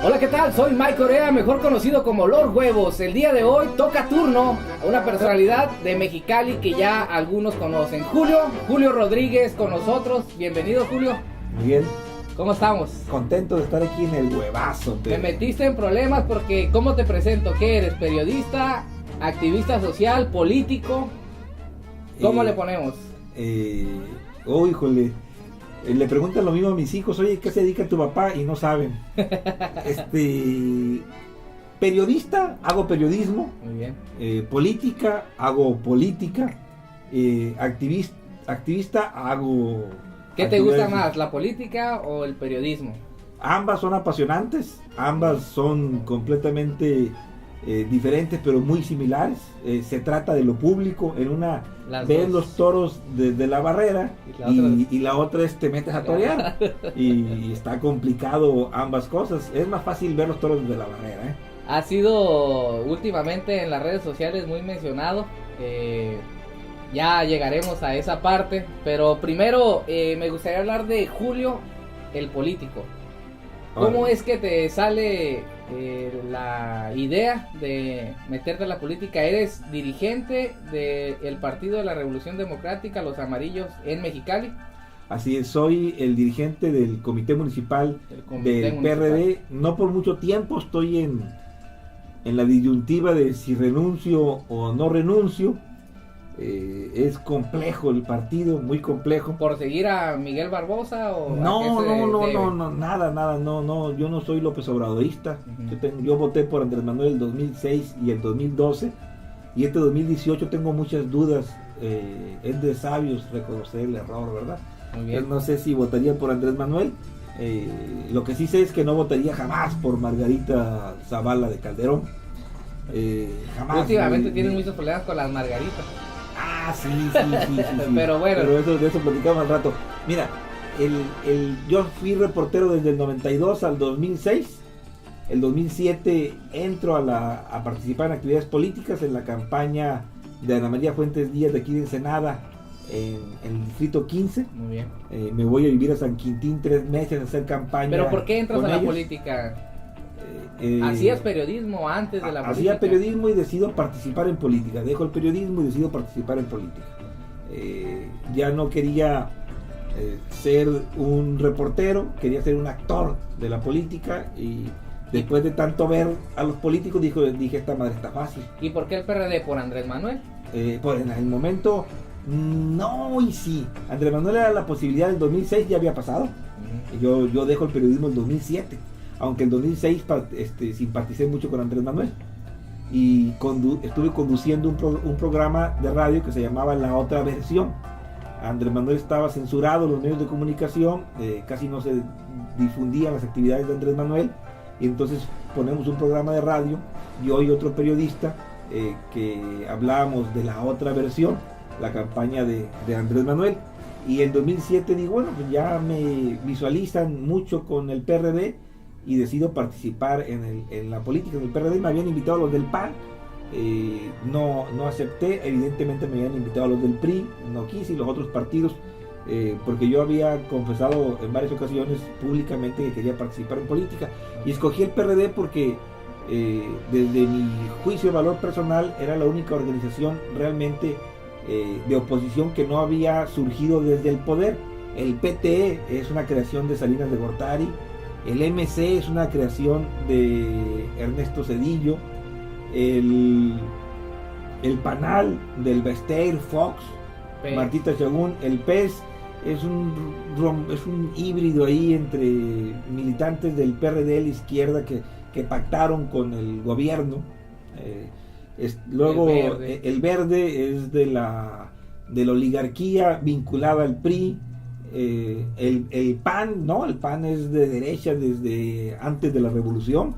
Hola, ¿qué tal? Soy Mike Corea, mejor conocido como Lord Huevos. El día de hoy toca turno a una personalidad de Mexicali que ya algunos conocen. Julio Rodríguez con nosotros. Bienvenido, Julio. Miguel, ¿Cómo estamos? contento de estar aquí en el huevazo. Te metiste en problemas porque, ¿cómo te presento? ¿Qué eres? ¿Periodista? ¿Activista social? ¿Político? ¿Cómo le ponemos? Híjole, le preguntan lo mismo a mis hijos, oye, ¿qué se dedica tu papá? Y no saben. Periodista, hago periodismo. Muy bien. Política, hago política. Activista, hago... ¿Qué te gusta actividades. más, la política o el periodismo? Ambas son apasionantes, ambas son completamente diferentes, pero muy similares. Se trata de lo público. En una Las ves dos. los toros desde la barrera y la otra es te metes a torear. Y está complicado ambas cosas. Es más fácil ver los toros desde la barrera, ¿eh? Ha sido últimamente en las redes sociales muy mencionado. Ya llegaremos a esa parte, pero primero me gustaría hablar de Julio, el político. ¿Cómo Ahora, es que te sale la idea de meterte a la política? ¿Eres dirigente del Partido de la Revolución Democrática, Los Amarillos, en Mexicali? así es, soy el dirigente del comité municipal El comité del municipal. PRD. No por mucho tiempo estoy en la disyuntiva de si renuncio o no renuncio. Es complejo el partido, muy complejo. ¿Por seguir a Miguel Barbosa o a qué No, se debe? nada, no, yo no soy López Obradorista. Ujú. Yo voté por Andrés Manuel el 2006 y el 2012, y este 2018 tengo muchas dudas. Es de sabios reconocer el error, ¿verdad? Muy bien. No sé si votaría por Andrés Manuel. Lo que sí sé es que no votaría jamás por Margarita Zavala de Calderón. Jamás. Últimamente tienen muchos problemas con las margaritas. Sí. Pero bueno. Pero de eso platicamos al rato. Mira, yo fui reportero desde el 92 al 2006. El 2007 entro a participar en actividades políticas en la campaña de Ana María Fuentes Díaz de aquí de Ensenada, en el distrito 15. Muy bien. Me voy a vivir a San Quintín 3 meses a hacer campaña. ¿Pero por qué entras con a la ellos. política? Eh, ¿Hacías periodismo antes de la política? Hacía periodismo y decido participar en política. Dejo el periodismo y decido participar en política. Ya no quería ser un reportero, quería ser un actor de la política, y después de tanto ver a los políticos dije, esta madre está fácil. ¿Y por qué el PRD? ¿Por Andrés Manuel? Pues en el momento no y sí. Andrés Manuel era la posibilidad. del 2006 ya había pasado. Yo dejo el periodismo en 2007, aunque en 2006 simpaticé mucho con Andrés Manuel y estuve conduciendo un programa de radio que se llamaba La Otra Versión. Andrés Manuel estaba censurado en los medios de comunicación, casi no se difundían las actividades de Andrés Manuel, y entonces ponemos un programa de radio, yo y otro periodista, que hablábamos de La Otra Versión, la campaña de Andrés Manuel. Y en 2007 digo, bueno, pues ya me visualizan mucho con el PRD y decido participar en la política del PRD. Me habían invitado a los del PAN, no acepté. Evidentemente me habían invitado a los del PRI, no quise, y los otros partidos, porque yo había confesado en varias ocasiones públicamente que quería participar en política, y escogí el PRD porque desde mi juicio de valor personal era la única organización realmente de oposición que no había surgido desde el poder. El PT es una creación de Salinas de Gortari, el MC es una creación de Ernesto Zedillo, el PANAL del Besteir, Fox, PES. Martita Chagún, el PES es un híbrido ahí entre militantes del PRD de la izquierda que pactaron con el gobierno. Luego el verde es de la oligarquía vinculada al PRI. El PAN, no, el PAN es de derecha desde antes de la revolución.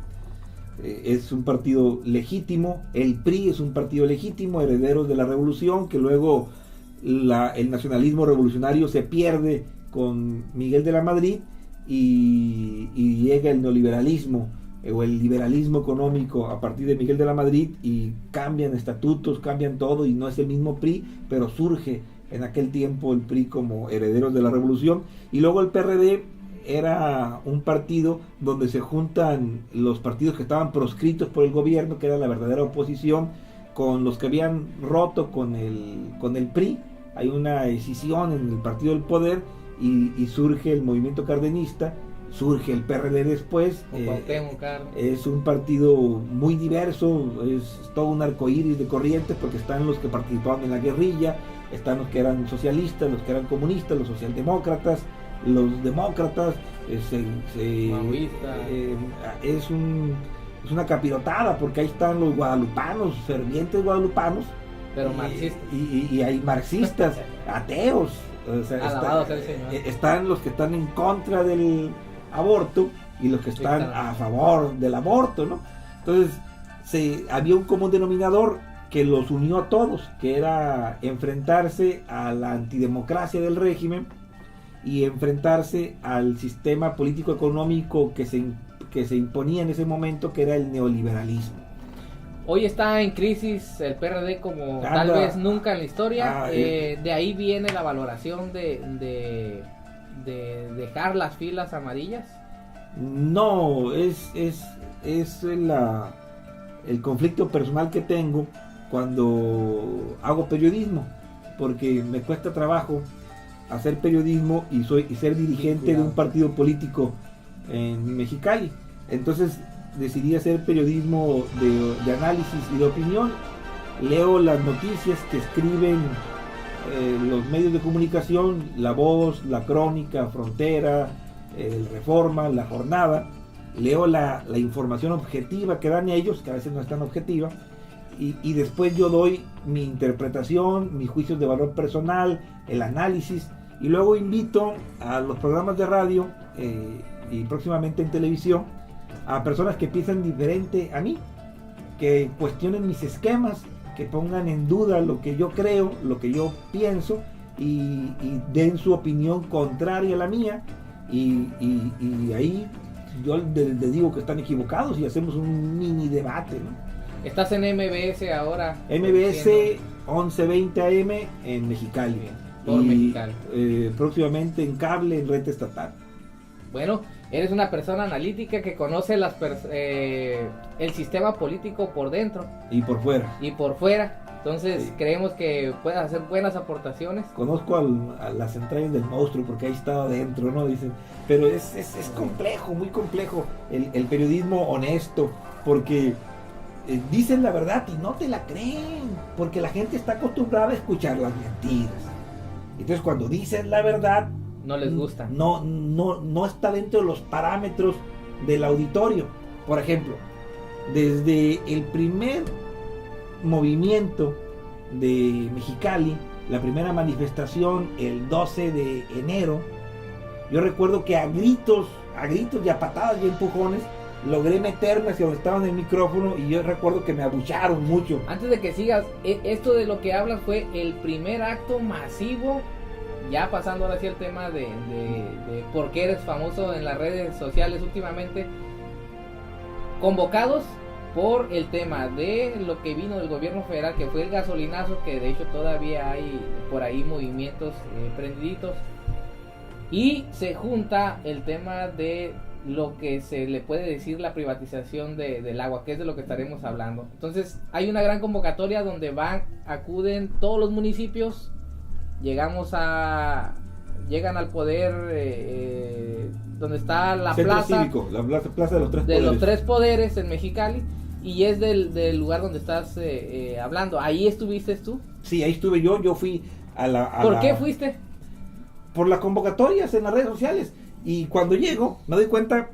Es un partido legítimo. El PRI es un partido legítimo, herederos de la revolución, que luego el nacionalismo revolucionario se pierde con Miguel de la Madrid, y llega el neoliberalismo o el liberalismo económico a partir de Miguel de la Madrid, y cambian estatutos, cambian todo, y no es el mismo PRI, pero surge en aquel tiempo el PRI como herederos de la revolución, y luego el PRD era un partido donde se juntan los partidos que estaban proscritos por el gobierno, que era la verdadera oposición, con los que habían roto con el PRI. Hay una escisión en el partido del poder y surge el movimiento cardenista, surge el PRD después. Es un partido muy diverso, es todo un arcoíris de corrientes, porque están los que participaban en la guerrilla, están los que eran socialistas, los que eran comunistas, los socialdemócratas, los demócratas, es una capirotada, porque ahí están los guadalupanos, fervientes guadalupanos, pero marxistas, y hay marxistas, ateos, o sea, están los que están en contra del aborto y los que están a favor del aborto, ¿no? Entonces había un común denominador que los unió a todos, que era enfrentarse a la antidemocracia del régimen y enfrentarse al sistema político-económico que se imponía en ese momento, que era el neoliberalismo. Hoy está en crisis el PRD como tal vez nunca en la historia. De ahí viene la valoración de dejar las filas amarillas. No, es el conflicto personal que tengo cuando hago periodismo, porque me cuesta trabajo hacer periodismo y ser dirigente de un partido político en Mexicali. Entonces decidí hacer periodismo de análisis y de opinión. Leo las noticias que escriben los medios de comunicación, La Voz, La Crónica, Frontera, el Reforma, La Jornada. Leo la información objetiva que dan ellos, que a veces no es tan objetiva, y después yo doy mi interpretación, mis juicios de valor personal, el análisis, y luego invito a los programas de radio y próximamente en televisión a personas que piensan diferente a mí, que cuestionen mis esquemas, que pongan en duda lo que yo creo, lo que yo pienso, y den su opinión contraria a la mía, y ahí yo les digo que están equivocados y hacemos un mini debate, ¿no? Estás en MBS ahora. MBS 1120 AM en Mexicali. Mexicali. Próximamente en cable, en red estatal. Bueno, eres una persona analítica que conoce el sistema político por dentro y por fuera. Entonces sí, creemos que puedes hacer buenas aportaciones. Conozco a las entrañas del monstruo porque ahí estaba adentro, ¿no? Dicen, pero es complejo, muy complejo el periodismo honesto, porque dicen la verdad y no te la creen, porque la gente está acostumbrada a escuchar las mentiras. Entonces cuando dicen la verdad, no les gusta. No está dentro de los parámetros del auditorio. Por ejemplo, desde el primer movimiento de Mexicali, la primera manifestación el 12 de enero, yo recuerdo que a gritos y a patadas y empujones logré meterme hacia donde estaba en el micrófono, y yo recuerdo que me abucharon mucho. Antes de que sigas, esto de lo que hablas fue el primer acto masivo, ya pasando ahora sí el tema de por qué eres famoso en las redes sociales últimamente, convocados por el tema de lo que vino del gobierno federal, que fue el gasolinazo, que de hecho todavía hay por ahí movimientos prendiditos, y se junta el tema de lo que se le puede decir la privatización del agua, que es de lo que estaremos hablando. Entonces hay una gran convocatoria donde acuden todos los municipios, llegan al poder donde está la Centro plaza cívico, la plaza de los tres poderes en Mexicali, y es del lugar donde estás hablando. ¿Ahí estuviste tú? Sí, ahí estuve yo fui ¿Por qué fuiste? Por las convocatorias en las redes sociales. Y cuando llego, me doy cuenta,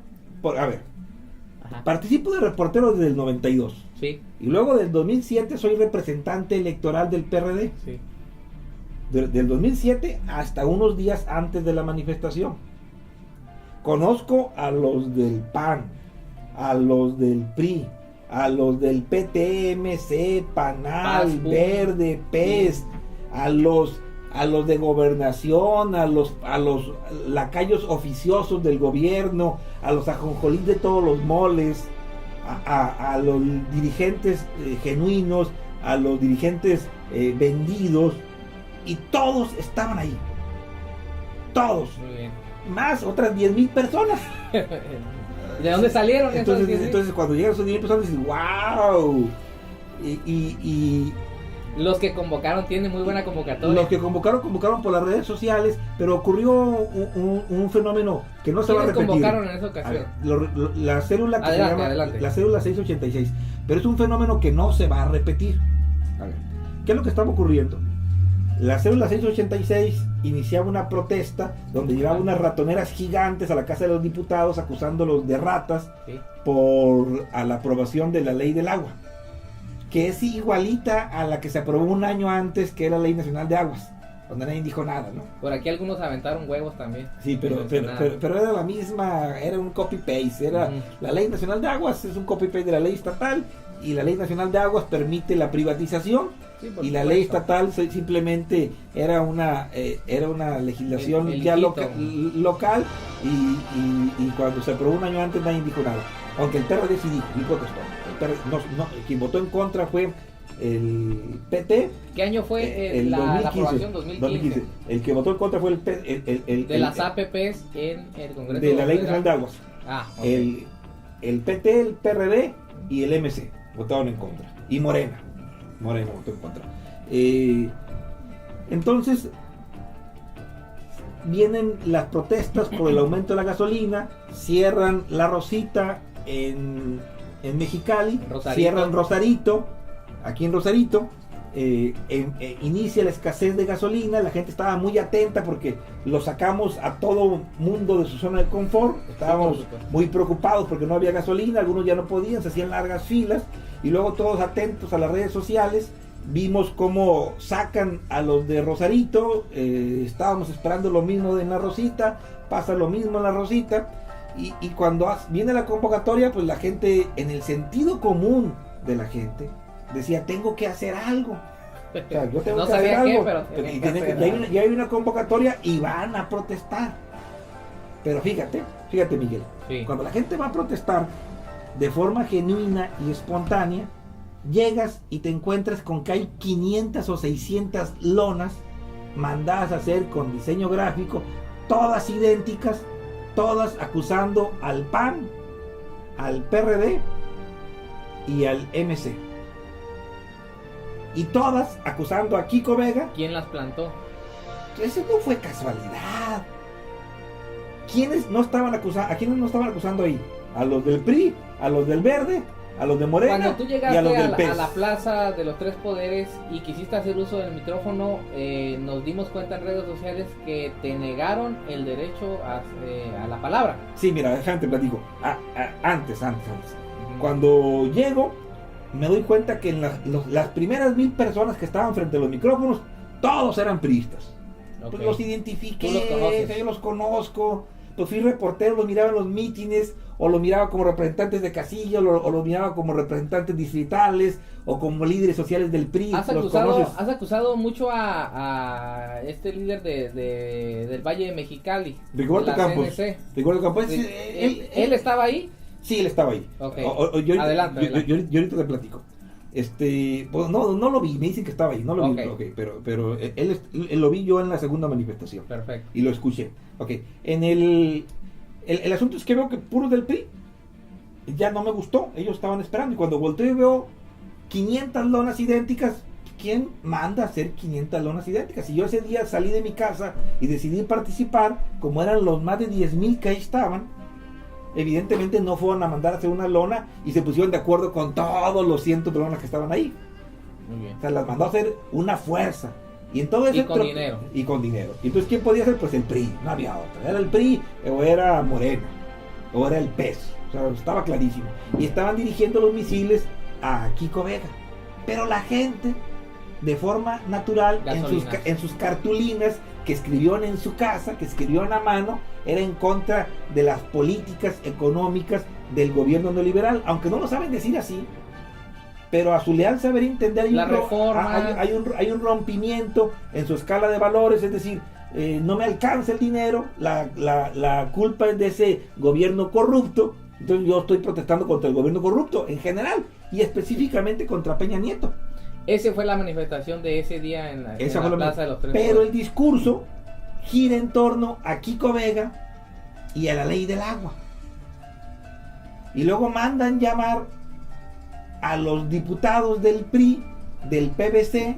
participo de reportero desde el 92. Sí. Y luego del 2007 soy representante electoral del PRD. Sí. Del 2007 hasta unos días antes de la manifestación. Conozco a los del PAN, a los del PRI, a los del PTMC, PANAL, Verde, PES, a los de gobernación, a los lacayos oficiosos del gobierno, a los ajonjolís de todos los moles, a los dirigentes genuinos, a los dirigentes vendidos, y todos estaban ahí. Todos. Muy bien. Más otras 10,000 personas. ¿De dónde salieron esas Entonces, 10,000? entonces cuando llegan esos 10,000 personas, dices, wow. Y Los que convocaron tienen muy buena convocatoria. los que convocaron por las redes sociales, pero ocurrió un fenómeno que no se va a ¿Quiénes repetir. convocaron en esa A ocasión? ver, la célula que Adelante, se llama adelante. la célula 686, pero es un fenómeno que no se va a repetir. A ver, ¿qué es lo que estaba ocurriendo? La célula 686 iniciaba una protesta donde llevaba unas ratoneras gigantes a la Casa de los Diputados acusándolos de ratas Sí. por a la aprobación de la ley del agua, que es igualita a la que se aprobó un año antes, que era la Ley Nacional de Aguas, donde nadie dijo nada, ¿no? Por aquí algunos aventaron huevos también. Sí, pero era la misma, era un copy-paste, era la Ley Nacional de Aguas, es un copy-paste de la ley estatal, y la Ley Nacional de Aguas permite la privatización, Sí, por y la supuesto. ley estatal simplemente era una legislación El ya hijito. local, y cuando se aprobó un año antes nadie dijo nada, aunque el PRD sí dijo, y protestó. Quien votó en contra fue el PT. ¿Qué año fue el la 2015, aprobación? 2015. El que votó en contra fue De las APPs en el Congreso. de la Ley Federal. Nacional de Aguas. Ah, ok. El PT, el PRD y el MC votaron en contra. Y Morena votó en contra. Entonces vienen las protestas por el aumento de la gasolina, cierran La Rosita en Mexicali, Rosarito. cierran Rosarito, aquí en Rosarito. Inicia la escasez de gasolina, la gente estaba muy atenta porque lo sacamos a todo mundo de su zona de confort, estábamos Sí, por supuesto. muy preocupados porque no había gasolina, algunos ya no podían, se hacían largas filas, y luego todos atentos a las redes sociales, vimos cómo sacan a los de Rosarito, estábamos esperando lo mismo en La Rosita, pasa lo mismo en La Rosita, y cuando viene la convocatoria, pues la gente, en el sentido común de la gente, decía, tengo que hacer algo. O sea, yo tengo No que hacer sabía qué, algo. pero Y tenía que hacer ya algo. hay una convocatoria y van a protestar. Pero fíjate Miguel, Sí. cuando la gente va a protestar de forma genuina y espontánea, llegas y te encuentras con que hay 500 o 600 lonas mandadas a hacer con diseño gráfico, todas idénticas, todas acusando al PAN, al PRD y al MC. Y todas acusando a Kiko Vega. ¿Quién las plantó? Eso no fue casualidad. ¿Quiénes no estaban acusando? ¿A quiénes no estaban acusando ahí? A los del PRI, a los del Verde, a los de Morena Cuando tú y llegaste a los del a PES. la plaza de los tres poderes y quisiste hacer uso del micrófono, nos dimos cuenta en redes sociales que te negaron el derecho a la palabra. Sí, mira, déjame te platico. Antes. Cuando llego, me doy cuenta que las primeras 1,000 personas que estaban frente a los micrófonos, todos eran priistas. Ok. Pues los identifiqué, Tú los conoces. yo los conozco. Pues fui reportero, los miraba en los mítines, o los miraba como representantes de casilla, o los miraba como representantes distritales, o como líderes sociales del PRI. Has los acusado, conoces. has acusado mucho a este líder del Valle de Mexicali, Rigoberto de la Campos. CNC. Rigoberto Campos. Sí, ¿Él estaba ahí? Sí, él estaba ahí. Ok. Adelante. Yo ahorita te platico. Pues no lo vi, me dicen que estaba ahí, no lo vi, Ok. okay, pero él lo vi yo en la segunda manifestación. Perfecto. Y lo escuché. Ok, en el asunto es que veo que puros del PRI ya no me gustó, ellos estaban esperando, y cuando volteo y veo 500 lonas idénticas, ¿quién manda a hacer 500 lonas idénticas? Y yo ese día salí de mi casa y decidí participar, como eran los más de 10,000 que ahí estaban. Evidentemente no fueron a mandar a hacer una lona y se pusieron de acuerdo con todos los cientos de lonas que estaban ahí. Muy bien. O sea, las mandó a hacer una fuerza. Y en todo ese Y con dinero. Y con dinero. Y entonces, ¿quién podía hacer? Pues el PRI, no había otra. Era el PRI o era Morena o era el PES. O sea, estaba clarísimo. Y estaban dirigiendo los misiles a Kiko Vega. Pero la gente, de forma natural, Gasolinas. en sus cartulinas que escribieron en su casa, que escribieron a mano, era en contra de las políticas económicas del gobierno neoliberal, aunque no lo saben decir así, pero a su leal saber entender La reforma. hay un rompimiento en su escala de valores, es decir, no me alcanza el dinero, la culpa es de ese gobierno corrupto, entonces yo estoy protestando contra el gobierno corrupto en general y específicamente contra Peña Nieto. Esa fue la manifestación de ese día en la Esa fue la Plaza de los Tres Pero Poderes. el discurso gira en torno a Kiko Vega y a la ley del agua. Y luego mandan llamar a los diputados del PRI, del PVC,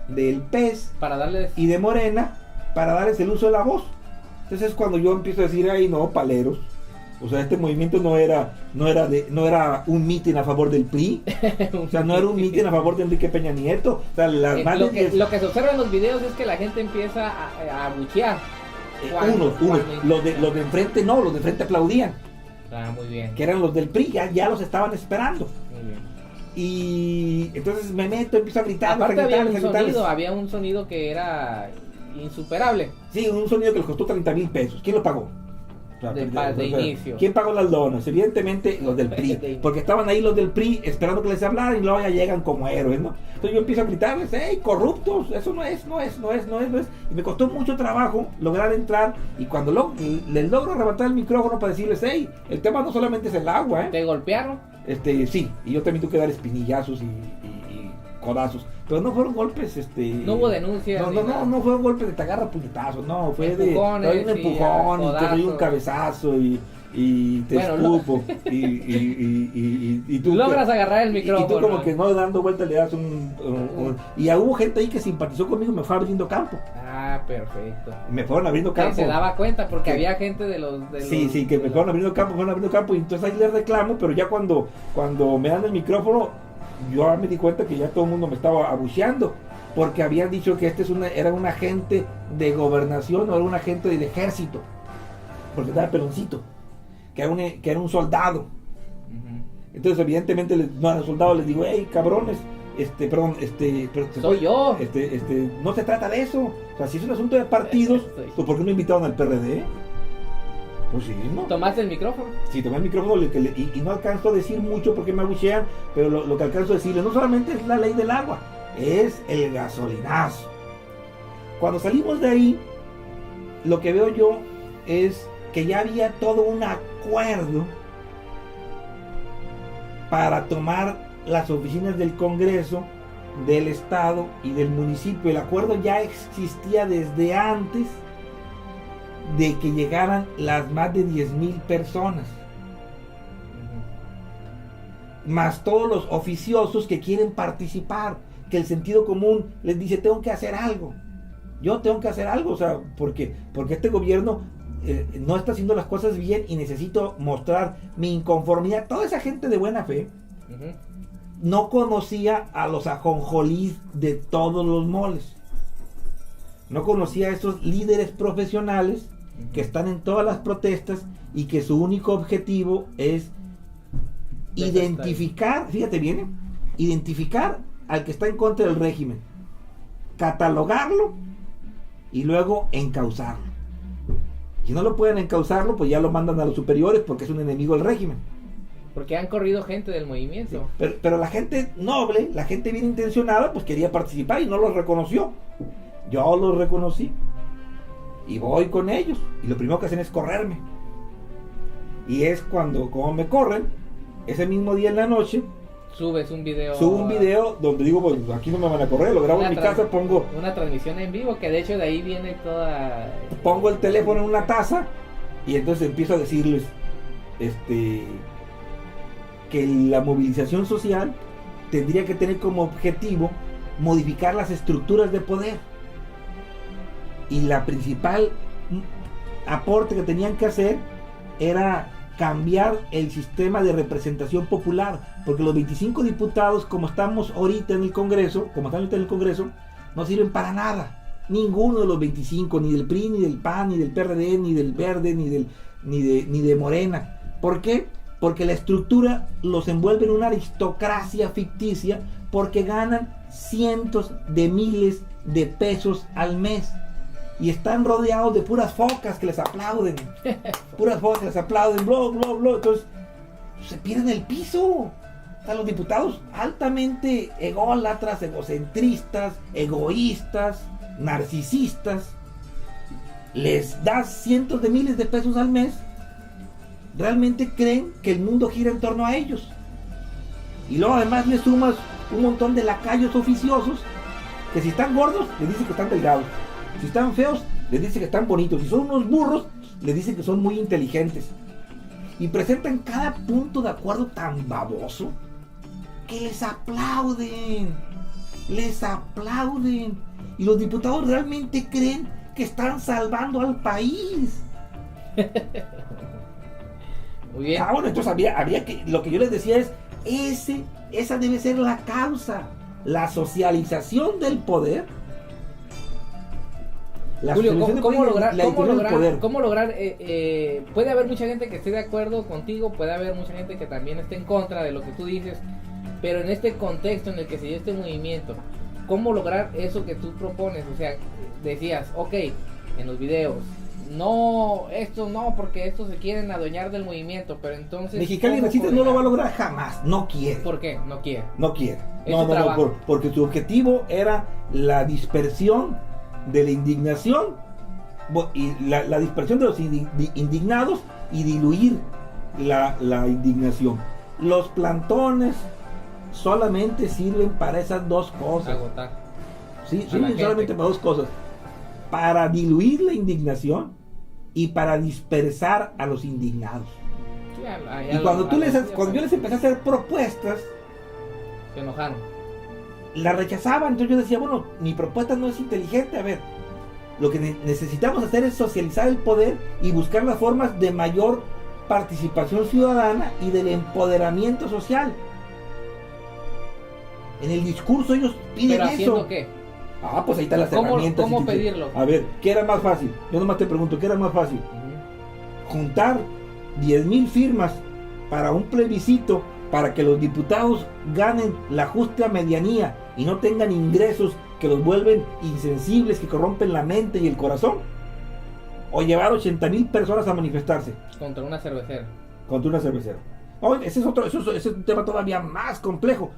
del PES Para darles... y de Morena para darles el uso de la voz. Entonces es cuando yo empiezo a decir, ay no, paleros. O sea, este movimiento no era un mitin a favor del PRI. O sea, no era un mitin a favor de Enrique Peña Nieto. O sea, las más lo, de lo que se observa en los videos es que la gente empieza a abuchear. unos, los de enfrente no, los de enfrente aplaudían. Ah, muy bien. Que eran los del PRI, ya los estaban esperando. Muy bien. Y entonces me meto, empiezo a gritar. Aparte a gritarles. había un sonido que era insuperable. Sí, un sonido que les costó 30,000 pesos. ¿Quién lo pagó? O sea, De inicio. ¿Quién pagó las donas? Evidentemente los del PRI, porque estaban ahí los del PRI esperando que les hablaran y luego ya llegan como héroes, ¿no? Entonces yo empiezo a gritarles, ¡hey, corruptos! Eso no es. Y me costó mucho trabajo lograr entrar, y cuando les logro arrebatar el micrófono para decirles, ¡hey, el tema no solamente es el agua, ¿Te golpearon? Sí, y yo también tuve que dar espinillazos y codazos, pero no fueron golpes, No hubo denuncias. no fueron golpes de te agarra puñetazos, no, fue Empujones, de un empujón y te doy un codazos. cabezazo y te escupo y tú logras agarrar el y micrófono. tú como que no dando vuelta le das y hubo gente ahí que simpatizó conmigo, me fue abriendo campo. Ah, perfecto. Me fueron abriendo campo. Se daba cuenta porque Sí. había gente de los... Sí, que me fueron abriendo campo, y entonces ahí les reclamo, pero ya cuando me dan el micrófono, yo me di cuenta que ya todo el mundo me estaba abucheando, porque habían dicho que era un agente de gobernación o era un agente del ejército, porque estaba peloncito, que era un soldado. Ujú. Entonces evidentemente a los soldados les digo, hey, cabrones, Soy yo. no se trata de eso. O sea, si es un asunto de partidos, pues ¿por qué no invitaron al PRD? Pues sí, ¿no? ¿Tomaste el micrófono? Sí, tomé el micrófono y no alcanzo a decir mucho porque me abuchean, pero lo que alcanzo a decirles no solamente es la ley del agua, es el gasolinazo. Cuando salimos de ahí, lo que veo yo es que ya había todo un acuerdo para tomar las oficinas del Congreso, del Estado y del municipio. El acuerdo ya existía desde antes de que llegaran las más de 10,000 personas, más todos los oficiosos que quieren participar, que el sentido común les dice, tengo que hacer algo, yo tengo que hacer algo, o sea, porque este gobierno no está haciendo las cosas bien y necesito mostrar mi inconformidad. Toda esa gente de buena fe no conocía a los ajonjolís de todos los moles, no conocía a esos líderes profesionales que están en todas las protestas y que su único objetivo es identificar, fíjate bien, identificar al que está en contra del régimen, catalogarlo y luego encauzarlo. Si no lo pueden encauzarlo, pues ya lo mandan a los superiores porque es un enemigo del régimen. Porque han corrido gente del movimiento. Sí, pero la gente noble, la gente bien intencionada, pues quería participar y no los reconoció. Yo los reconocí y voy con ellos, y lo primero que hacen es correrme. Y es como me corren, ese mismo día en la noche Subo un video donde digo, pues aquí no me van a correr, lo grabo en mi casa, pongo una transmisión en vivo, que de hecho de ahí viene pongo el teléfono en una taza y entonces empiezo a decirles que la movilización social tendría que tener como objetivo modificar las estructuras de poder, y la principal aporte que tenían que hacer era cambiar el sistema de representación popular, porque los 25 diputados, como estamos ahorita en el Congreso, no sirven para nada. Ninguno de los 25, ni del PRI, ni del PAN, ni del PRD, ni del Verde, ni de Morena. ¿Por qué? Porque la estructura los envuelve en una aristocracia ficticia, porque ganan cientos de miles de pesos al mes. Y están rodeados de puras focas que les aplauden. Blo, blo, blo. Entonces, se pierden el piso. Están los diputados altamente ególatras, egocentristas, egoístas, narcisistas. Les das cientos de miles de pesos al mes. Realmente creen que el mundo gira en torno a ellos. Y luego además le sumas un montón de lacayos oficiosos que si están gordos, les dicen que están delgados. Si están feos, les dicen que están bonitos. Si son unos burros, les dicen que son muy inteligentes. Y presentan cada punto de acuerdo tan baboso que les aplauden. Les aplauden. Y los diputados realmente creen que están salvando al país. Muy bien. Ah, bueno, entonces habría que, lo que yo les decía es, esa debe ser la causa, la socialización del poder. Julio, ¿cómo lograr, puede haber mucha gente que esté de acuerdo contigo, puede haber mucha gente que también esté en contra de lo que tú dices, pero en este contexto en el que se dio este movimiento, ¿cómo lograr eso que tú propones? O sea, decías, ok, en los videos, no, esto no, porque estos se quieren adueñar del movimiento, pero entonces... Mexicali Resiste no lo va a lograr jamás, no quiere. ¿Por qué? No quiere. No quiere. No, porque su objetivo era la dispersión de la indignación y la dispersión de los indignados y diluir la indignación. Los plantones solamente sirven para esas dos cosas. Agotar. Sí, sirven solamente para dos cosas. Para diluir la indignación y para dispersar a los indignados. Sí, y cuando yo les empecé a hacer propuestas, se enojaron. La rechazaban. Entonces yo decía, bueno, mi propuesta no es inteligente. A ver, lo que necesitamos hacer es socializar el poder y buscar las formas de mayor participación ciudadana y del empoderamiento social. En el discurso ellos piden ¿pero haciendo eso. qué? Ah, pues ahí están las herramientas. ¿Cómo pedirlo? A ver, ¿qué era más fácil? Yo nomás te pregunto, ¿qué era más fácil? Juntar 10,000 firmas para un plebiscito para que los diputados ganen la justa medianía y no tengan ingresos que los vuelven insensibles, que corrompen la mente y el corazón, o llevar 80,000 personas a manifestarse contra una cervecera. Ese es un tema todavía más complejo.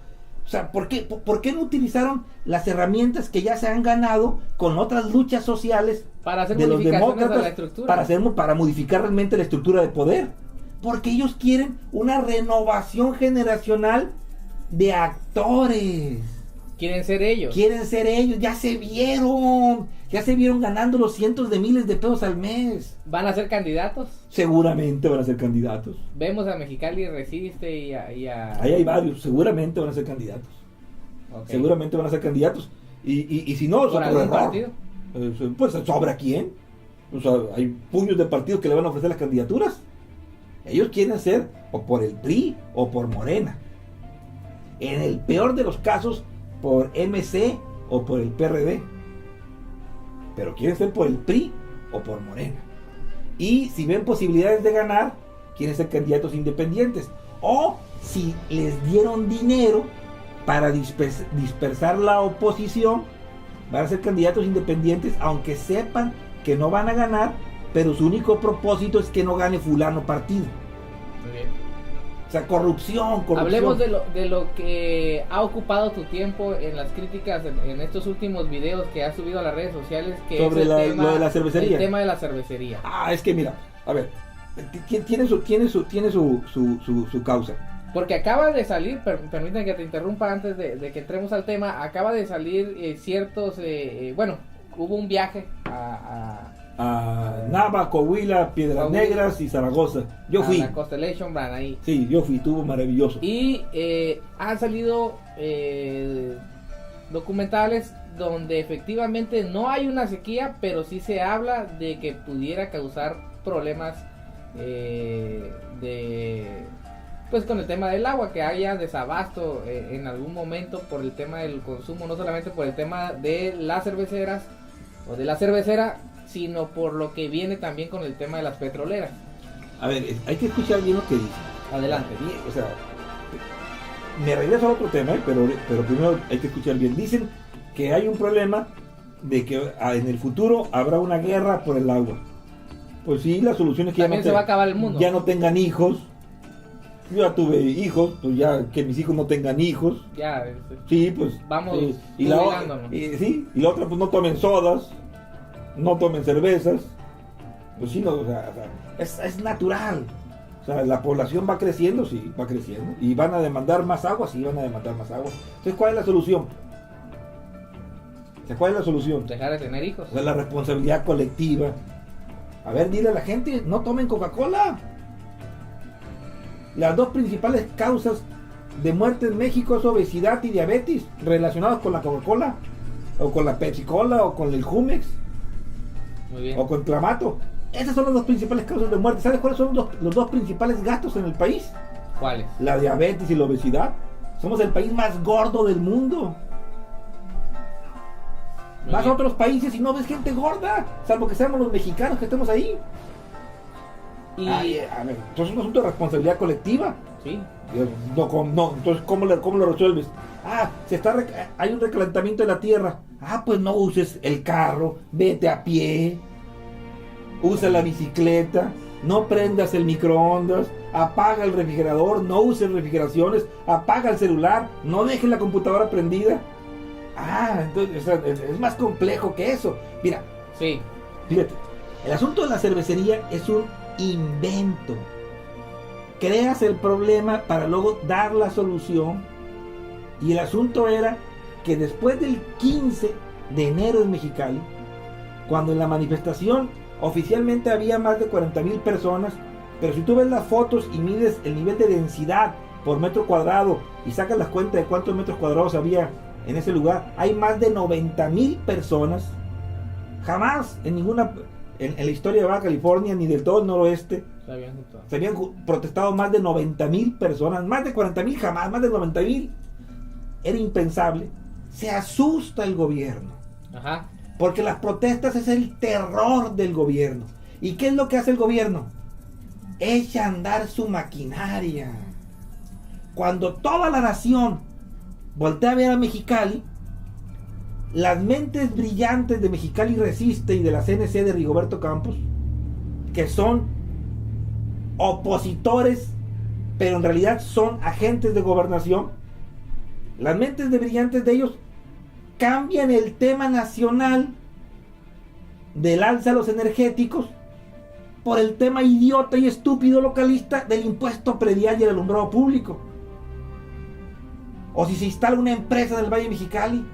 O sea, ¿por qué no utilizaron las herramientas que ya se han ganado con otras luchas sociales para hacer de los demócratas a la estructura? Para modificar realmente la estructura de poder? Porque ellos quieren una renovación generacional de actores. Quieren ser ellos, ya se vieron ganando los cientos de miles de pesos al mes. ¿Van a ser candidatos? Seguramente van a ser candidatos. Vemos a Mexicali Resiste y a... Ahí hay varios, seguramente van a ser candidatos. Okay. Seguramente van a ser candidatos. Y si no, ¿por algún partido? Pues sobra quién. O sea, hay puños de partidos que le van a ofrecer las candidaturas. Ellos quieren ser o por el PRI o por Morena. En el peor de los casos, por MC o por el PRD. Pero quieren ser por el PRI o por Morena. Y si ven posibilidades de ganar, quieren ser candidatos independientes. O si les dieron dinero para dispersar la oposición, van a ser candidatos independientes, aunque sepan que no van a ganar, pero su único propósito es que no gane fulano partido. Muy bien. O sea, corrupción. Hablemos de lo que ha ocupado tu tiempo en las críticas en estos últimos videos que has subido a las redes sociales, que sobre es lo de la cervecería. El tema de la cervecería. Ah, es que mira, a ver, tiene su causa. Porque acaba de salir, permítanme que te interrumpa antes de que entremos al tema, acaba de salir ciertos, bueno, hubo un viaje a Nava, Coahuila, Piedras Negras y Zaragoza. Yo fui. La Constellation Brand ahí. Sí, yo fui, estuvo maravilloso. Y han salido documentales donde efectivamente no hay una sequía, pero sí se habla de que pudiera causar problemas pues con el tema del agua, que haya desabasto en algún momento por el tema del consumo, no solamente por el tema de las cerveceras o de la cervecera, sino por lo que viene también con el tema de las petroleras. A ver, hay que escuchar bien lo que dice. Adelante. O sea, me regreso a otro tema, pero primero hay que escuchar bien. Dicen que hay un problema de que en el futuro habrá una guerra por el agua. Pues sí, la solución es que también se va a acabar el mundo. Ya no tengan hijos. Yo ya tuve hijos, pues ya que mis hijos no tengan hijos. Ya. Sí, pues. Vamos y la otra, pues no tomen sodas. No tomen cervezas. Pues sí, no, o sea, es natural. sea, la población va creciendo, sí, va creciendo. Y van a demandar más agua, sí, van a demandar más agua. Entonces, ¿cuál es la solución? ¿Cuál es la solución? Dejar de tener hijos. O sea, la responsabilidad colectiva. A ver, dile a la gente, no tomen Coca-Cola. Las dos principales causas de muerte en México es obesidad y diabetes, relacionados con la Coca-Cola, o con la Pepsi-Cola, o con el Jumex, Muy bien. o con Clamato. Esas son las dos principales causas de muerte. ¿Sabes cuáles son los dos principales gastos en el país? ¿Cuáles? La diabetes y la obesidad. Somos el país más gordo del mundo. Muy Vas a bien. otros países y no ves gente gorda, salvo que seamos los mexicanos que estemos ahí. Y... Ay, a ver, entonces es un asunto de responsabilidad colectiva. Sí. No, entonces ¿cómo lo resuelves? Ah, hay un recalentamiento de la tierra. Ah, pues no uses el carro, vete a pie, usa la bicicleta, no prendas el microondas, apaga el refrigerador, no uses refrigeraciones, apaga el celular, no dejes la computadora prendida. Ah, entonces es más complejo que eso. Mira, Sí. fíjate, el asunto de la cervecería es un invento. Creas el problema para luego dar la solución. Y el asunto era que después del 15 de enero en Mexicali, cuando en la manifestación oficialmente había más de 40,000 personas, pero si tú ves las fotos y mides el nivel de densidad por metro cuadrado y sacas las cuentas de cuántos metros cuadrados había en ese lugar, hay más de 90,000 personas. Jamás en la historia de Baja California ni del todo el noroeste se habían protestado más de 90,000 personas, más de 40,000 jamás, más de 90,000. Era impensable. Se asusta el gobierno, Ajá. porque las protestas es el terror del gobierno. ¿Y qué es lo que hace el gobierno? Echa a andar su maquinaria. Cuando toda la nación voltea a ver a Mexicali, las mentes brillantes de Mexicali Resiste y de la CNC de Rigoberto Campos, que son opositores, pero en realidad son agentes de gobernación, las mentes de brillantes de ellos cambian el tema nacional del alza a los energéticos por el tema idiota y estúpido localista del impuesto predial y el alumbrado público. O si se instala una empresa del Valle Mexicali,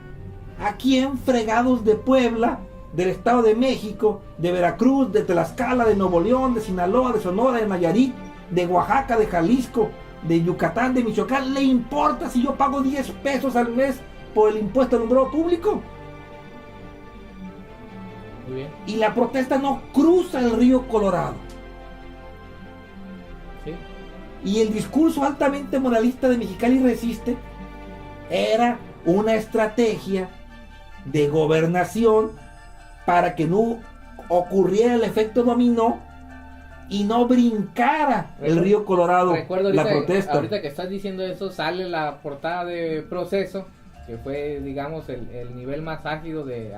¿a quién fregados de Puebla, del Estado de México, de Veracruz, de Tlaxcala, de Nuevo León, de Sinaloa, de Sonora, de Nayarit, de Oaxaca, de Jalisco, de Yucatán, de Michoacán, le importa si yo pago 10 pesos al mes por el impuesto al alumbrado público? Muy bien. Y la protesta no cruza el río Colorado. Sí. Y el discurso altamente moralista de Mexicali Resiste era una estrategia de gobernación para que no ocurriera el efecto dominó y no brincara el río Colorado. Recuerdo la ahorita, protesta. ahorita que estás diciendo eso, sale la portada de Proceso, que fue, digamos, el nivel más álgido del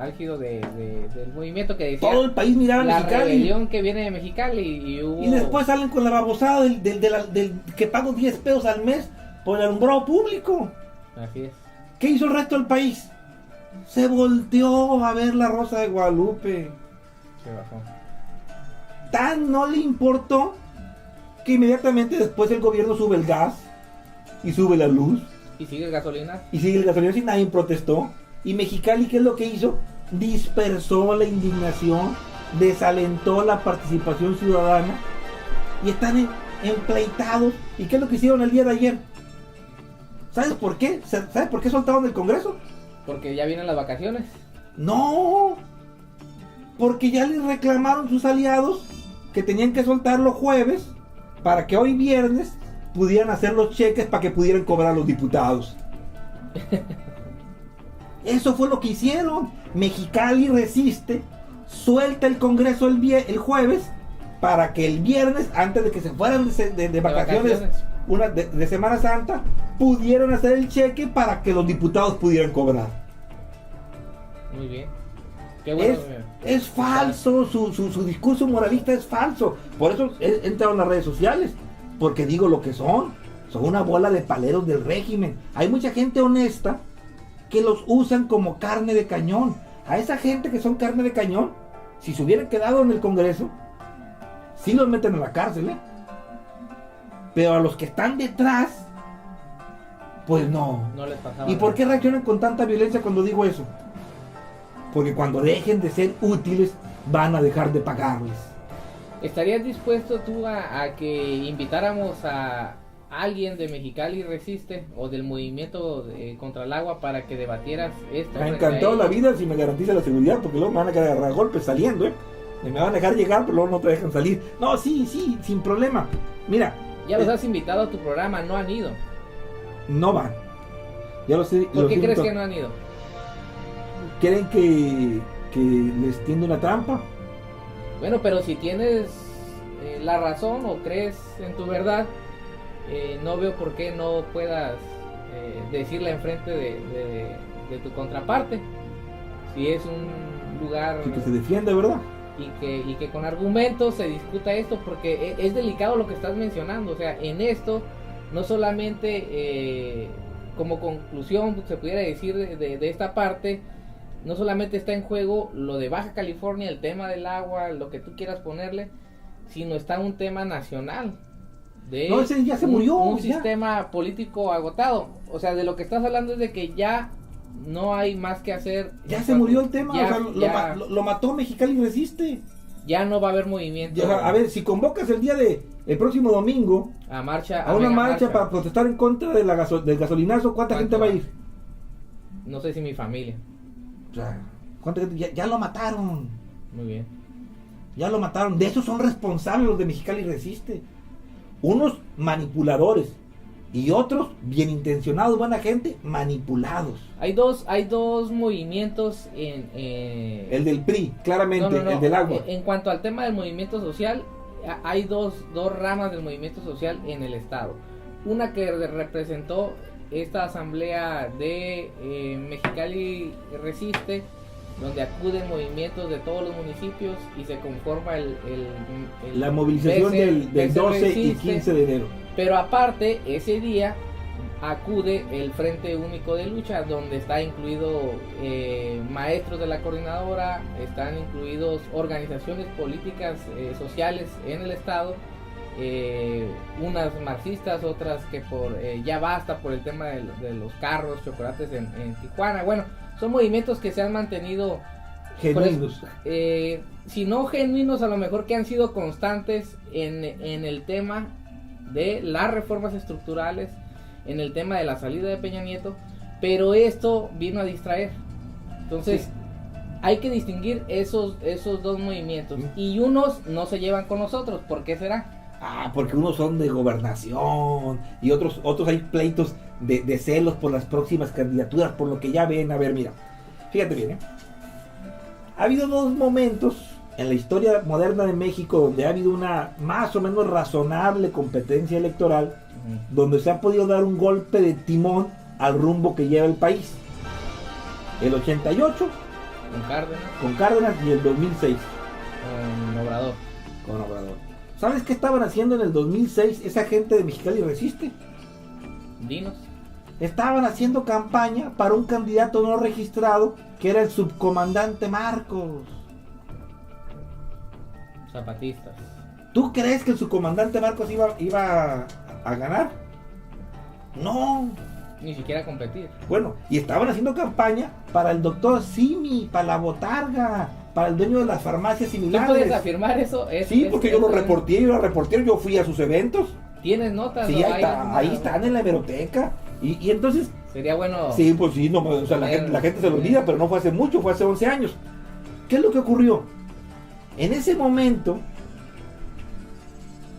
movimiento, que decía Todo el país miraba a la Mexicali. rebelión que viene de Mexicali y hubo... Y después salen con la babosada del que pago 10 pesos al mes por el alumbrado público. Así es. ¿Qué hizo el resto del país? Se volteó a ver la Rosa de Guadalupe. Se bajó. Tan no le importó que inmediatamente después el gobierno sube el gas y sube la luz ¿Y sigue gasolina? y sigue el gasolina y nadie protestó. Y Mexicali, ¿qué es lo que hizo? Dispersó la indignación, desalentó la participación ciudadana y están empleitados. ¿Y qué es lo que hicieron el día de ayer? ¿Sabes por qué? ¿Sabes por qué soltaron el Congreso? Porque ya vienen las vacaciones. No, porque ya les reclamaron sus aliados que tenían que soltar los jueves para que hoy viernes pudieran hacer los cheques para que pudieran cobrar los diputados. Eso fue lo que hicieron. Mexicali Resiste suelta el Congreso el jueves para que el viernes, antes de que se fueran de vacaciones de Semana Santa, pudieran hacer el cheque para que los diputados pudieran cobrar. Muy bien. Qué bueno. Es falso, su discurso moralista es falso. Por eso he entrado en las redes sociales, porque digo lo que son una bola de paleros del régimen. Hay mucha gente honesta que los usan como carne de cañón. A esa gente que son carne de cañón, si se hubieran quedado en el Congreso, sí los meten a la cárcel, Pero a los que están detrás, pues no. No les pasaba ¿Y por nada. qué reaccionan con tanta violencia cuando digo eso? Porque cuando dejen de ser útiles, van a dejar de pagarles. ¿Estarías dispuesto tú a que invitáramos a alguien de Mexicali Resiste o del movimiento contra el agua para que debatieras esto? Me ha encantado la vida si me garantiza la seguridad, porque luego me van a quedar agarrar golpes saliendo, Y me van a dejar llegar, pero luego no te dejan salir. No, sí, sin problema. Mira. Ya los has invitado a tu programa, no han ido. No van. Ya lo sé. ¿Por qué crees que no han ido? ¿Creen que les tiende una trampa? Bueno, pero si tienes la razón o crees en tu verdad, no veo por qué no puedas decirla enfrente de tu contraparte. Si es un lugar Sí, que se defiende, ¿verdad? y que con argumentos se discuta esto, porque es delicado lo que estás mencionando. O sea, en esto no solamente como conclusión se pudiera decir de esta parte, no solamente está en juego lo de Baja California, el tema del agua, lo que tú quieras ponerle, sino está un tema nacional. No, ese ya se murió. Un ya. sistema político agotado. O sea, de lo que estás hablando es de que ya no hay más que hacer. Ya se murió el tema. Ya, o sea, lo mató Mexicali Resiste. Ya no va a haber movimiento. Ya, a ver, si convocas el próximo domingo A marcha. a una mega marcha para protestar en contra de del gasolinazo, ¿cuánta gente va a ir? No sé si mi familia. O sea, ¿cuánta gente? Ya lo mataron. Muy bien. Ya lo mataron. De eso son responsables los de Mexicali Resiste. Unos manipuladores y otros bien intencionados, buena gente, manipulados. Hay dos movimientos El del PRI, claramente, no. el del agua. En cuanto al tema del movimiento social, hay dos ramas del movimiento social en el estado. Una que representó esta asamblea de Mexicali Resiste, donde acuden movimientos de todos los municipios y se conforma la movilización del 12 y 15 de enero. Pero aparte, ese día acude el Frente Único de Lucha, donde está incluido maestros de la coordinadora, están incluidos organizaciones políticas sociales en el estado, unas marxistas, otras que por ya basta por el tema de los carros, chocolates en Tijuana. Bueno, son movimientos que se han mantenido genuinos. Si no genuinos, a lo mejor que han sido constantes en el tema de las reformas estructurales, en el tema de la salida de Peña Nieto, pero esto vino a distraer. Entonces, sí, hay que distinguir esos dos movimientos. Y unos no se llevan con nosotros. ¿Por qué será? Porque unos son de gobernación y otros hay pleitos de celos por las próximas candidaturas, por lo que ya ven. A ver, mira, fíjate bien, ha habido dos momentos en la historia moderna de México donde ha habido una más o menos razonable competencia electoral, donde se ha podido dar un golpe de timón al rumbo que lleva el país. El 88 con Cárdenas y el 2006 con Obrador. ¿Sabes qué estaban haciendo en el 2006 esa gente de Mexicali Resiste? Dinos. Estaban haciendo campaña para un candidato no registrado que era el subcomandante Marcos. Zapatistas. ¿Tú crees que el subcomandante Marcos iba a ganar? No. Ni siquiera competir. Bueno, y estaban haciendo campaña para el doctor Simi, para la botarga, para el dueño de las farmacias similares. ¿Tú puedes afirmar eso? Sí, porque yo lo reporté, yo fui a sus eventos. ¿Tienes notas? Sí, ahí están en la hemeroteca. Y entonces... Sería bueno... Sí, pues sí, no, o sea, la gente se lo olvida, pero no fue hace mucho, fue hace 11 años. ¿Qué es lo que ocurrió? En ese momento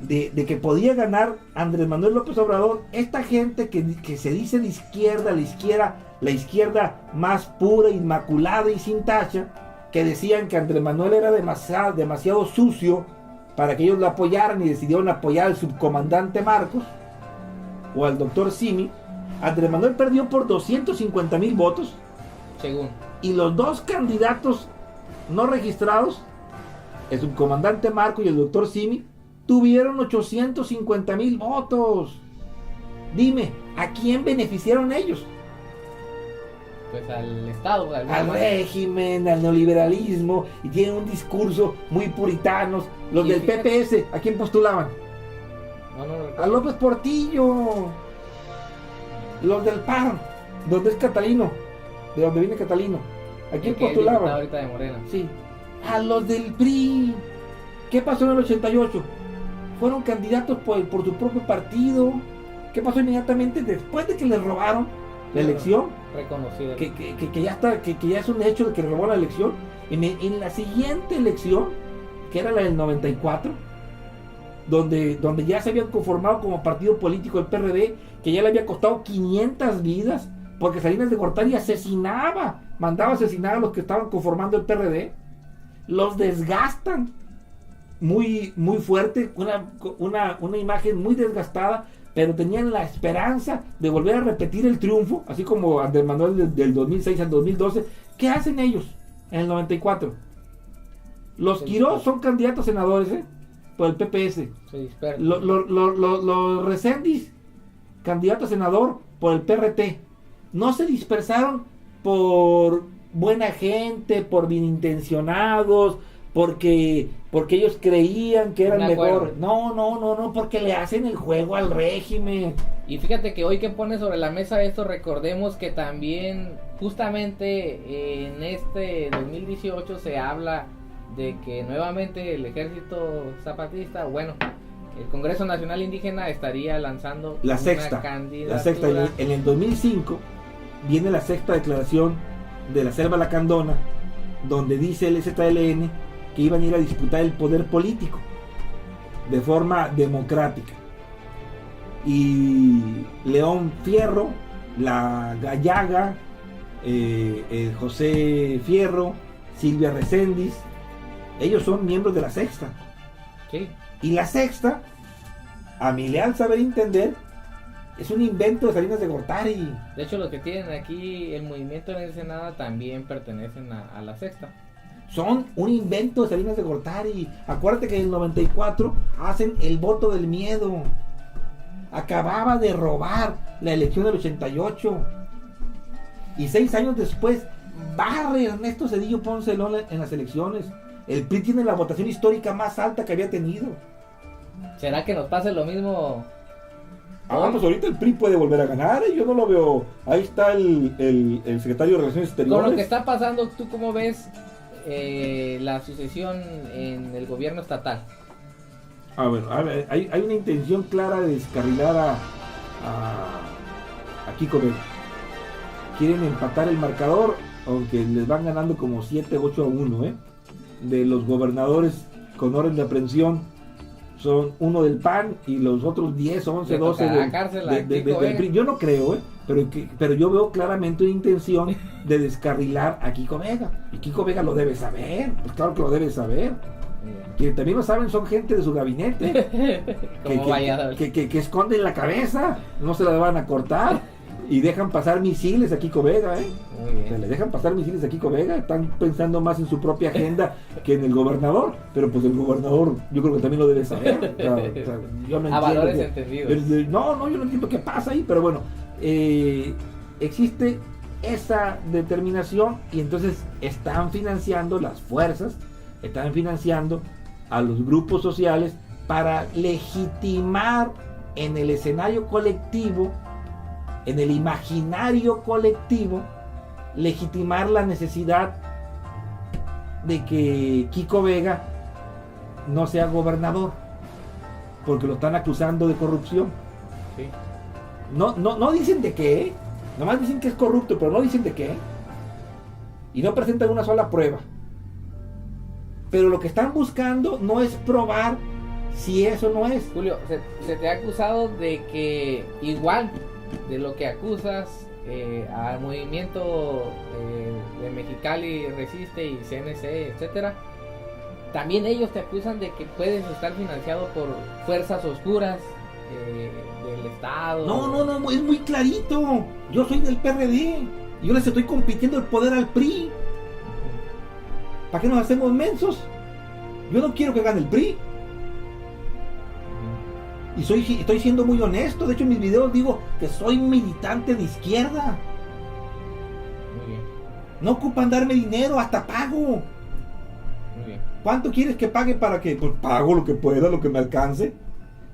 de que podía ganar Andrés Manuel López Obrador, esta gente que se dice de izquierda, la izquierda más pura, inmaculada y sin tacha, que decían que Andrés Manuel era demasiado sucio para que ellos lo apoyaran y decidieron apoyar al subcomandante Marcos o al doctor Simi. Andrés Manuel perdió por 250,000 votos. Según. Y los dos candidatos no registrados, el subcomandante Marcos y el doctor Simi, tuvieron 850,000 votos. Dime, ¿a quién beneficiaron ellos? Pues al Estado, al régimen, al neoliberalismo, y tienen un discurso muy puritanos. Los del PPS, ¿a quién postulaban? No, A López Portillo. Los del PAN, donde es Catalino, de donde viene Catalino. ¿A quién postulaba? Ahorita de Morena. Sí. A los del PRI. ¿Qué pasó en el 88? Fueron candidatos por su propio partido. ¿Qué pasó inmediatamente después de que les robaron la elección? Reconocido. Que ya está, que ya es un hecho de que le robaron la elección. En la siguiente elección, que era la del 94, donde ya se habían conformado como partido político el PRD, que ya le había costado 500 vidas, porque Salinas de Gortari mandaba asesinar a los que estaban conformando el PRD, los desgastan muy, muy fuerte, una imagen muy desgastada, pero tenían la esperanza de volver a repetir el triunfo, así como Andrés Manuel del 2006 al 2012. ¿Qué hacen ellos en el 94? Los Quirós son candidatos a senadores, por el PPS. Los Reséndiz, candidato a senador por el PRT. No se dispersaron por buena gente, por bien intencionados, porque ellos creían que eran mejor. No, porque le hacen el juego al régimen. Y fíjate que hoy que pone sobre la mesa esto, recordemos que también justamente en este 2018 se habla de que nuevamente el Ejército Zapatista, el Congreso Nacional Indígena estaría lanzando la sexta. En el 2005 viene la sexta declaración de la Selva Lacandona, donde dice el ZLN que iban a ir a disputar el poder político de forma democrática. Y León Fierro, la Gallaga, José Fierro, Silvia Reséndiz, ellos son miembros de la sexta. Sí. Y la sexta, a mi leal saber entender, es un invento de Salinas de Gortari. De hecho, los que tienen aquí el movimiento en Ensenada también pertenecen a la sexta. Son un invento de Salinas de Gortari. Acuérdate que en el 94 hacen el voto del miedo. Acababa de robar la elección del 88. Y 6 años después barre Ernesto Zedillo Ponce de León en las elecciones. El PRI tiene la votación histórica más alta que había tenido. ¿Será que nos pase lo mismo? Pues ahorita el PRI puede volver a ganar, yo no lo veo. Ahí está el secretario de Relaciones Exteriores. Con lo que está pasando, ¿tú cómo ves la sucesión en el gobierno estatal? A ver, hay una intención clara de descarrilar a Kiko Vega. Quieren empatar el marcador, aunque les van ganando como 7-8-1, de los gobernadores con orden de aprehensión. Son uno del PAN y los otros 10, 11, 12 del PRI. Yo no creo, pero yo veo claramente una intención de descarrilar a Kiko Vega. Y Kiko Vega lo debe saber, pues claro que lo debe saber. Quienes también lo saben son gente de su gabinete que esconden la cabeza, no se la van a cortar y dejan pasar misiles a Kiko Vega. O sea, le dejan pasar misiles a Kiko Vega, están pensando más en su propia agenda que en el gobernador, pero pues el gobernador yo creo que también lo debe saber. Yo no valores entendidos. No, yo no entiendo qué pasa ahí, pero bueno, existe esa determinación y entonces están financiando las fuerzas, están financiando a los grupos sociales para legitimar en el escenario colectivo, en el imaginario colectivo, legitimar la necesidad de que Kiko Vega no sea gobernador, porque lo están acusando de corrupción. Sí. No dicen de qué, nomás dicen que es corrupto, pero no dicen de qué, y no presentan una sola prueba. Pero lo que están buscando no es probar si eso no es. Julio, se te ha acusado de que igual de lo que acusas al movimiento de Mexicali Resiste y CNC, etcétera, también ellos te acusan de que puedes estar financiado por fuerzas oscuras del Estado. No, es muy clarito. Yo soy del PRD, yo les estoy compitiendo el poder al PRI. ¿Para qué nos hacemos mensos? Yo no quiero que gane el PRI. Y estoy siendo muy honesto. De hecho en mis videos digo que soy militante de izquierda. Muy bien. No ocupan darme dinero, hasta pago. Muy bien. ¿Cuánto quieres que pague para que? Pues pago lo que pueda, lo que me alcance.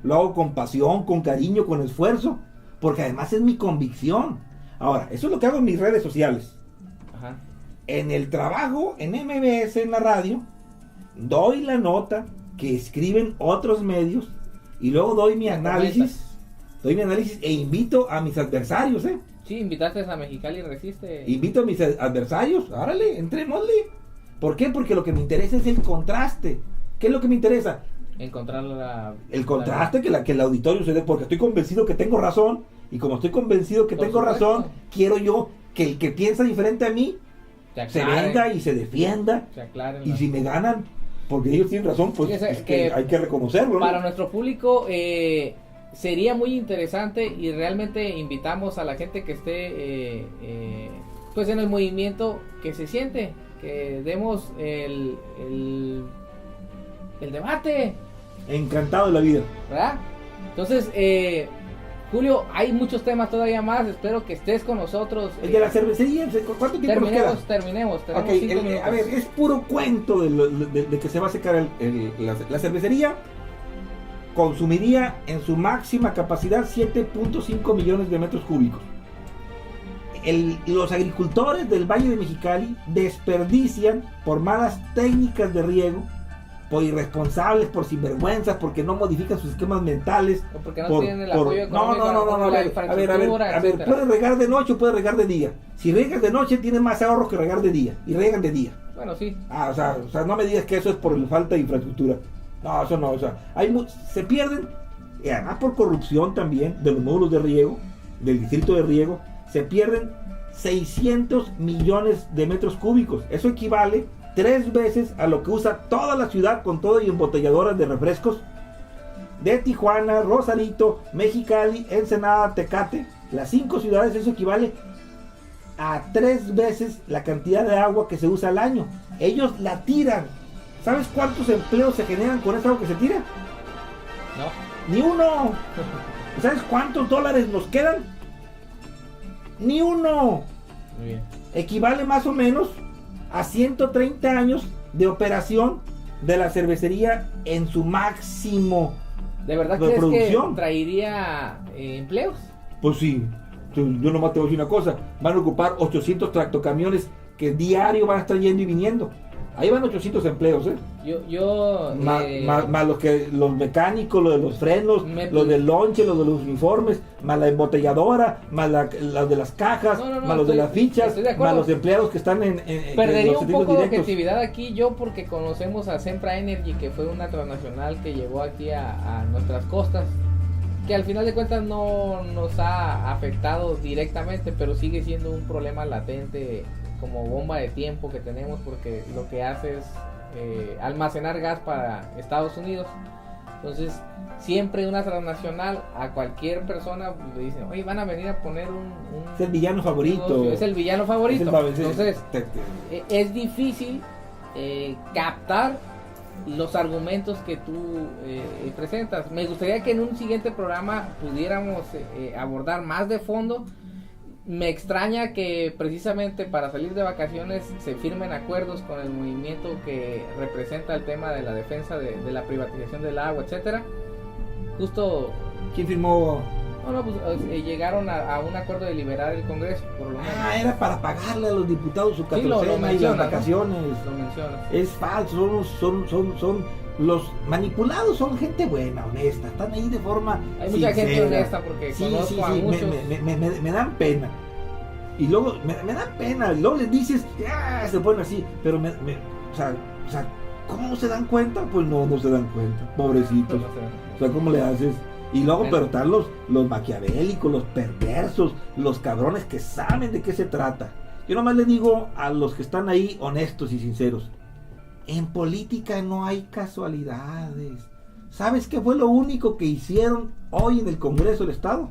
lo hago con pasión, con cariño, con esfuerzo, porque además es mi convicción. Ahora, eso es lo que hago en mis redes sociales. Ajá. En el trabajo, en MBS, en la radio, doy la nota que escriben otros medios y luego doy mi análisis e invito a mis adversarios, Sí, invitaste a Mexicali Resiste. Invito a mis adversarios, árale, entrémosle. ¿Por qué? Porque lo que me interesa es el contraste. ¿Qué es lo que me interesa? Encontrar el contraste, que el auditorio se dé, porque estoy convencido que tengo razón, y como estoy convencido que Por tengo supuesto. razón, quiero yo que el que piensa diferente a mí se venga y se defienda, y si me ganan, porque ellos tienen razón, pues Fíjese es que hay que reconocerlo, ¿no? Para nuestro público sería muy interesante, y realmente invitamos a la gente que esté pues en el movimiento, que se siente, que demos el debate. Encantado de la vida. ¿Verdad? Entonces, Julio, hay muchos temas todavía más. Espero que estés con nosotros. El de la cervecería, ¿cuánto tiempo nos queda? Terminemos. Okay, 5 minutos. a ver, es puro cuento de que se va a secar la cervecería. Consumiría en su máxima capacidad 7.5 millones de metros cúbicos. Los agricultores del Valle de Mexicali desperdician por malas técnicas de riego, por irresponsables, por sinvergüenzas, porque no modifican sus esquemas mentales. O porque no tienen el apoyo económico. No, a ver, puede regar de noche o puede regar de día. Si regas de noche tienes más ahorros que regar de día, y regan de día. Bueno, sí. O sea, no me digas que eso es por falta de infraestructura. No, eso no, o sea, se pierden, y además por corrupción también de los módulos de riego, del distrito de riego, se pierden 600 millones de metros cúbicos. Eso equivale 3 veces a lo que usa toda la ciudad con todo y embotelladoras de refrescos de Tijuana, Rosarito, Mexicali, Ensenada, Tecate. Las 5 ciudades, eso equivale a 3 veces la cantidad de agua que se usa al año. Ellos la tiran. ¿Sabes cuántos empleos se generan con esa agua que se tira? No. Ni uno. ¿Sabes cuántos dólares nos quedan? Ni uno. Muy bien. Equivale más o menos a 130 años de operación de la cervecería en su máximo ¿De verdad de crees producción. que traería empleos? Pues sí, yo nomás te voy a decir una cosa, van a ocupar 800 tractocamiones que diario van a estar yendo y viniendo. Ahí van 800 empleos, más los mecánicos, los de los frenos, los del lonche, los de los uniformes, más la embotelladora, más la de las cajas, más los de las fichas, más los empleados que están en perdería los un poco directos. de objetividad aquí yo, porque conocemos a Sempra Energy, que fue una transnacional que llegó aquí a nuestras costas, que al final de cuentas no nos ha afectado directamente, pero sigue siendo un problema latente como bomba de tiempo que tenemos, porque lo que hace es almacenar gas para Estados Unidos. Entonces siempre una transnacional, a cualquier persona le dicen, oye, van a venir a poner es el villano favorito, negocio. Es el villano favorito. Entonces es difícil captar los argumentos que tú presentas. Me gustaría que en un siguiente programa pudiéramos abordar más de fondo. Me extraña que precisamente para salir de vacaciones se firmen acuerdos con el movimiento que representa el tema de la defensa de la privatización del agua, etcétera. Justo. ¿Quién firmó? Pues llegaron a un acuerdo de liberar el Congreso, por lo menos. Era para pagarle a los diputados su catorcena y las vacaciones. Lo mencionas. Es falso, son los manipulados, son gente buena, honesta, están ahí de forma Hay mucha sincera. gente honesta, porque conozco a muchos. Me dan pena. Y luego me dan pena, y luego les dices, se ponen así, pero o sea, ¿cómo no se dan cuenta? Pues no se dan cuenta, pobrecitos. O sea, ¿cómo le haces? Y luego, pero están los maquiavélicos, los perversos, los cabrones que saben de qué se trata. Yo nomás le digo a los que están ahí honestos y sinceros, en política no hay casualidades. ¿Sabes qué fue lo único que hicieron hoy en el Congreso del Estado?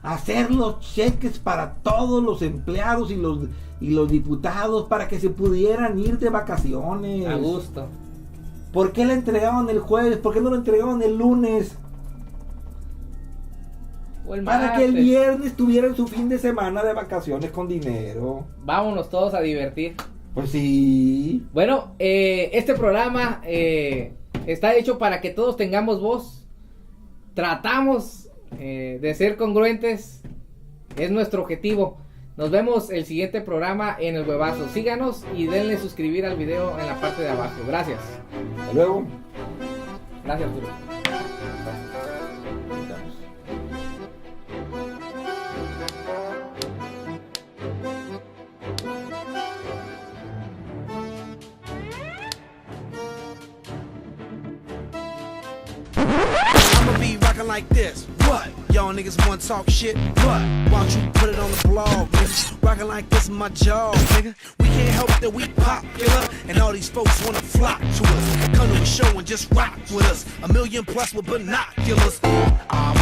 Hacer los cheques para todos los empleados y los diputados para que se pudieran ir de vacaciones. A gusto. ¿Por qué la entregaron el jueves? ¿Por qué no lo entregaron el lunes? Para que el viernes tuvieran su fin de semana de vacaciones con dinero. Vámonos todos a divertir. Pues sí. Bueno, este programa está hecho para que todos tengamos voz, tratamos de ser congruentes. Es nuestro objetivo. Nos vemos el siguiente programa en el Huevazo. Síganos y denle suscribir al video en la parte de abajo. Gracias. Hasta luego. Gracias, Arturo. I'ma be rocking like this. What? Y'all niggas wanna talk shit? What? Why don't you put it on the blog, nigga? Rocking like this is my job, nigga. We can't help that we popular, and all these folks wanna flock to us. Come to a show and just rock with us. 1 million plus with binoculars. I'm